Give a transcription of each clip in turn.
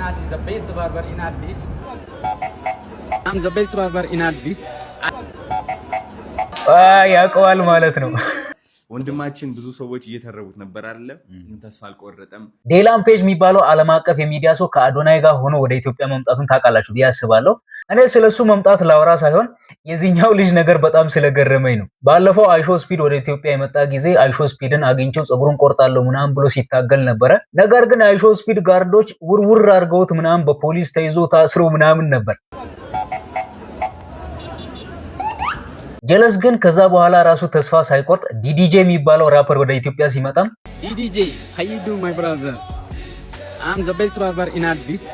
not the best barber in Addis. I'm the best barber in Addis. ያውቀዋል ማለት ነው። ወንድማችን ብዙ ሰዎች እየተረቡት ነበር አይደለ? ተስፋ አልቆረጠም። ዴላን ፔጅ የሚባለው ዓለም አቀፍ የሚዲያ ሰው ከአዶናይ ጋር ሆኖ ወደ ኢትዮጵያ መምጣቱን ታውቃላችሁ ብዬ አስባለሁ። እኔ ስለሱ መምጣት ላወራ ሳይሆን የዚህኛው ልጅ ነገር በጣም ስለገረመኝ ነው። ባለፈው አይሾ ስፒድ ወደ ኢትዮጵያ የመጣ ጊዜ አይሾ ስፒድን አግኝቼው ጸጉሩን ቆርጣለሁ ምናምን ብሎ ሲታገል ነበረ። ነገር ግን አይሾ ስፒድ ጋርዶች ውርውር አድርገውት ምናምን በፖሊስ ተይዞ ታስሮ ምናምን ነበር። ጀለስ ግን ከዛ በኋላ ራሱ ተስፋ ሳይቆርጥ ዲዲጄ የሚባለው ራፐር ወደ ኢትዮጵያ ሲመጣም ዲዲጄ how you do my brother I'm the best barber in Addis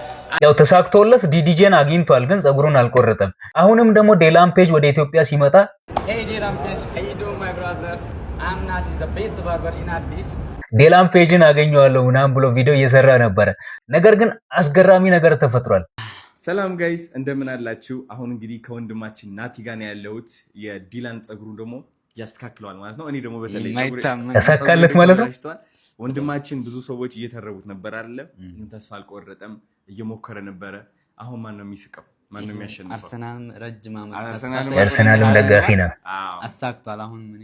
ያው ተሳክቶለት ዲዲጄን አግኝቷል፣ ግን ጸጉሩን አልቆረጠም። አሁንም ደግሞ ዴላን ፔጅ ወደ ኢትዮጵያ ሲመጣ hey ዴላን ፔጅ how you do my brother I'm not the best barber in Addis ዴላን ፔጅን አገኘዋለሁ ምናምን ብሎ ቪዲዮ እየሰራ ነበረ። ነገር ግን አስገራሚ ነገር ተፈጥሯል። ሰላም ጋይስ እንደምን አላችሁ? አሁን እንግዲህ ከወንድማችን ናቲ ጋር ነው ያለሁት። የዲላን ጸጉሩ ደግሞ ያስተካክለዋል ማለት ነው። እኔ ደግሞ በተለይ ተሳካለት ማለት ነው። ወንድማችን ብዙ ሰዎች እየተረቡት ነበር አይደለ? ተስፋ አልቆረጠም፣ እየሞከረ ነበረ። አሁን ማን ነው የሚስቀው? ማን ነው የሚያሸንፈው? አርሰናል ረጅም ዓመት አርሰናልም ደጋፊ ነው። አሳክቷል። አሁን ምን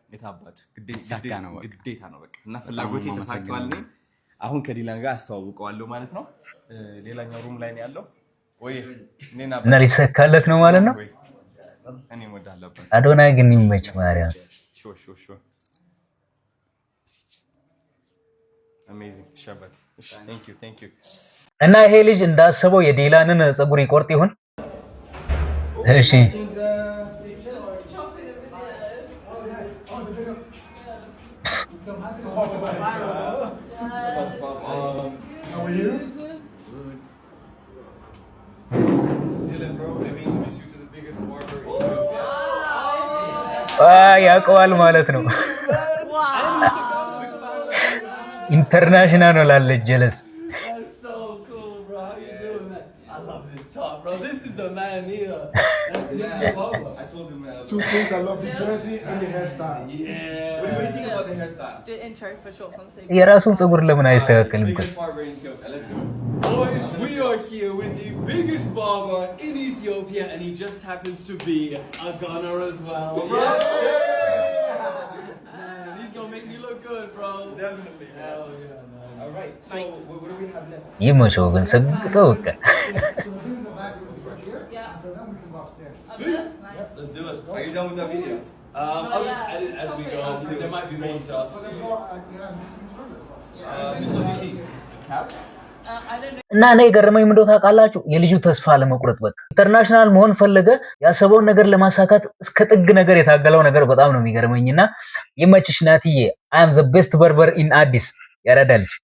የታባቱ ግዴታ ነው በቃ እና ፍላጎቴ ተሳክቷል። አሁን ከዲላን ጋር አስተዋውቀዋለሁ ማለት ነው። ሌላኛው ሩም ላይ ነው ያለው። ወይ እና ሊሰካለት ነው ማለት ነው። እኔ ወዳለበት አዶናይ ግን ይመች ማርያም ሾ አሜዚንግ ሻባት ቴንክ ዩ እና ይሄ ልጅ እንዳሰበው የዴላንን ጸጉር ይቆርጥ ይሆን? እሺ How are you? Dylan bro, let me introduce you to the biggest barber in Ethiopia. ያውቀዋል ማለት ነው። ኢንተርናሽናል ነው ላለ ጀለስ That's so cool, bro. How you doing, man? I love this top, bro. This is the man here. That's the barber. I told him man. Two things, I love the jersey and the hairstyle. Yeah. What do you think about the hairstyle? Do intro for short from the የራሱን ጸጉር ለምን አይስተካከልም? Biggest barber in Ethiopia. Let's go. Boys, we are here with the biggest barber in Ethiopia, and he just happens to be a gunner as well. Yeah. Man, he's gonna make me look good, bro. Definitely. Hell yeah, man. All right. So what do we have left? ይመቸው ግን ሰግጠው በቃ Sweet. Let's do it. Are you done with that video? I'll just edit as we go. There might be more stuff. Who's going to be king? Cap? I don't know. እና እኔ የገረመኝ ምንድነው ታውቃላችሁ? የልጁ ተስፋ ለመቁረጥ በቃ ኢንተርናሽናል መሆን ፈለገ። ያሰበውን ነገር ለማሳካት እስከ ጥግ ነገር የታገለው ነገር በጣም ነው የሚገርመኝና ይመችሽ ናትዬ። I am the best barber in Addis ያራዳ ልጅ